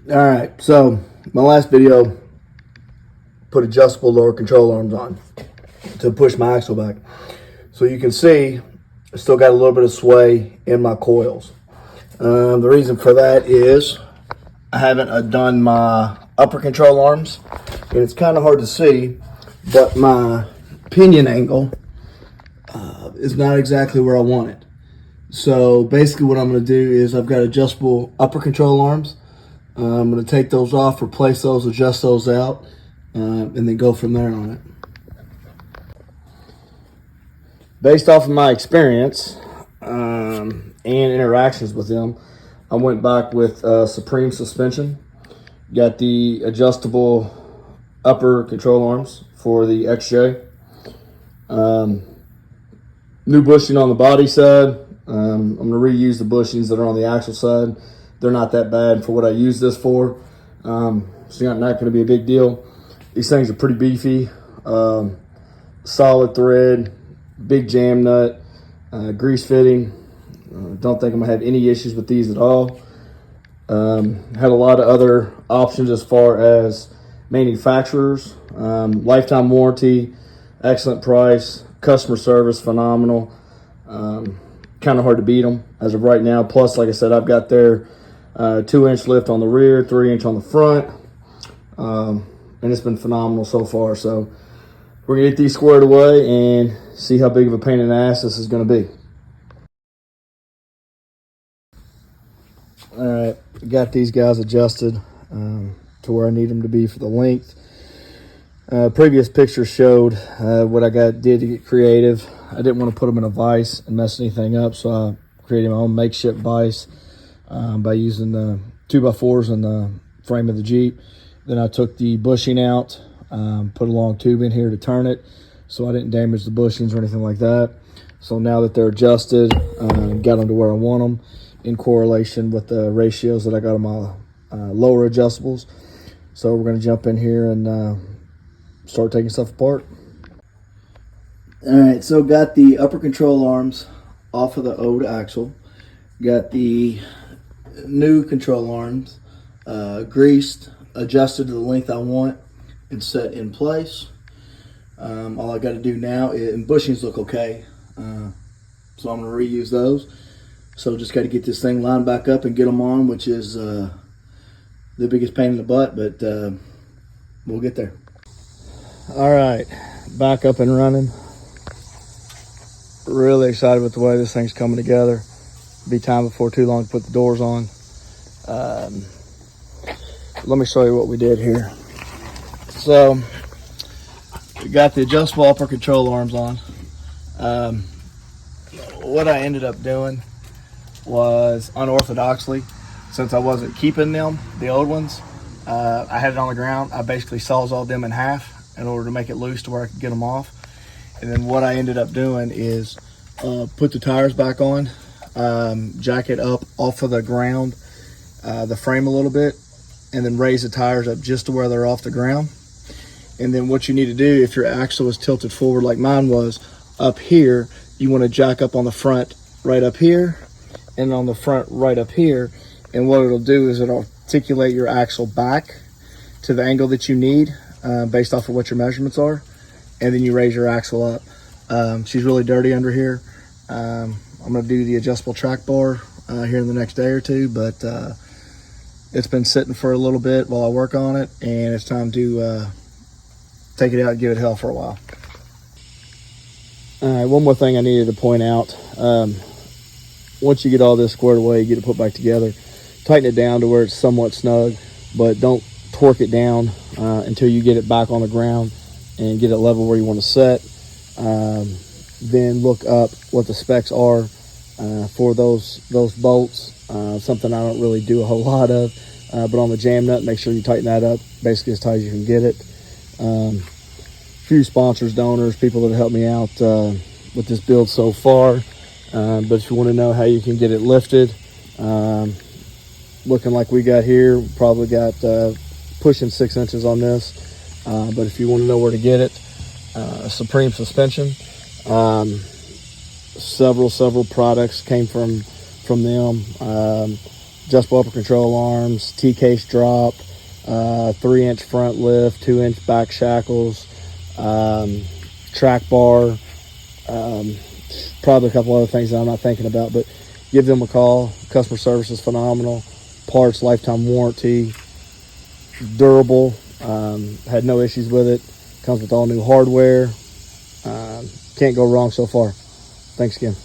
All right, so my last video put adjustable lower control arms on to push my axle back. So you can see I still got a little bit of sway in my coils. The reason for that is I haven't done my upper control arms, and it's kind of hard to see, but my pinion angle is not exactly where I want it. So basically what I'm going to do is I've got adjustable upper control arms. I'm going to take those off, replace those, adjust those out, and then go from there on it. Based off of my experience and interactions with them, I went back with Supreme suspension. Got the adjustable upper control arms for the XJ. New bushing on the body side. I'm going to reuse the bushings that are on the axle side. They're not that bad for what I use this for. It's not going to be a big deal. These things are pretty beefy. Solid thread, big jam nut, grease fitting. Don't think I'm going to have any issues with these at all. Had a lot of other options as far as manufacturers. Lifetime warranty, excellent price, customer service, phenomenal. Kind of hard to beat them as of right now. Plus, like I said, I've got their 2-inch lift on the rear, 3-inch on the front, and it's been phenomenal so far. So we're gonna get these squared away and see how big of a pain in the ass this is gonna be. All right, got these guys adjusted to where I need them to be for the length. Previous picture showed what I did to get creative. I didn't want to put them in a vise and mess anything up, so I created my own makeshift vise by using the 2x4s in the frame of the Jeep. Then I took the bushing out, put a long tube in here to turn it so I didn't damage the bushings or anything like that. So now that they're adjusted, got them to where I want them in correlation with the ratios that I got on my lower adjustables. So we're going to jump in here and start taking stuff apart. All right, so got the upper control arms off of the old axle. Got the new control arms greased, adjusted to the length I want, and set in place. All I got to do now is, and bushings look okay, so I'm going to reuse those. So just got to get this thing lined back up and get them on, which is the biggest pain in the butt, but we'll get there. All right, back up and running. Really excited with the way this thing's coming together. Be time before too long to put the doors on. Let me show you what we did here. So we got the adjustable upper control arms on. What I ended up doing was unorthodoxly, since I wasn't keeping them, the old ones, I had it on the ground. I basically sawzalled them in half in order to make it loose to where I could get them off. And then what I ended up doing is put the tires back on, jack it up off of the ground, the frame a little bit, and then raise the tires up just to where they're off the ground. And then what you need to do, if your axle is tilted forward like mine was, up here, you want to jack up on the front right up here, and on the front right up here. And what it'll do is it'll articulate your axle back to the angle that you need based off of what your measurements are. And then you raise your axle up. She's really dirty under here. I'm going to do the adjustable track bar here in the next day or two, but it's been sitting for a little bit while I work on it, and it's time to take it out and give it hell for a while. All right, one more thing I needed to point out. Once you get all this squared away, you get it put back together, tighten it down to where it's somewhat snug, but don't torque it down until you get it back on the ground and get it level where you want to set. Then look up what the specs are for those bolts. Something I don't really do a whole lot of, but on the jam nut, make sure you tighten that up basically as tight as you can get it. Few sponsors, donors, people that have helped me out with this build so far. But if you want to know how you can get it lifted, looking like we got here, probably got pushing 6 inches on this. But if you want to know where to get it, Supreme suspension. Several products came from them. adjustable upper control arms, T-case drop, 3-inch front lift, 2-inch back shackles, track bar, probably a couple other things that I'm not thinking about, but give them a call. Customer service is phenomenal. Parts, lifetime warranty, durable. Had no issues with it. Comes with all new hardware. Can't go wrong so far. Thanks again.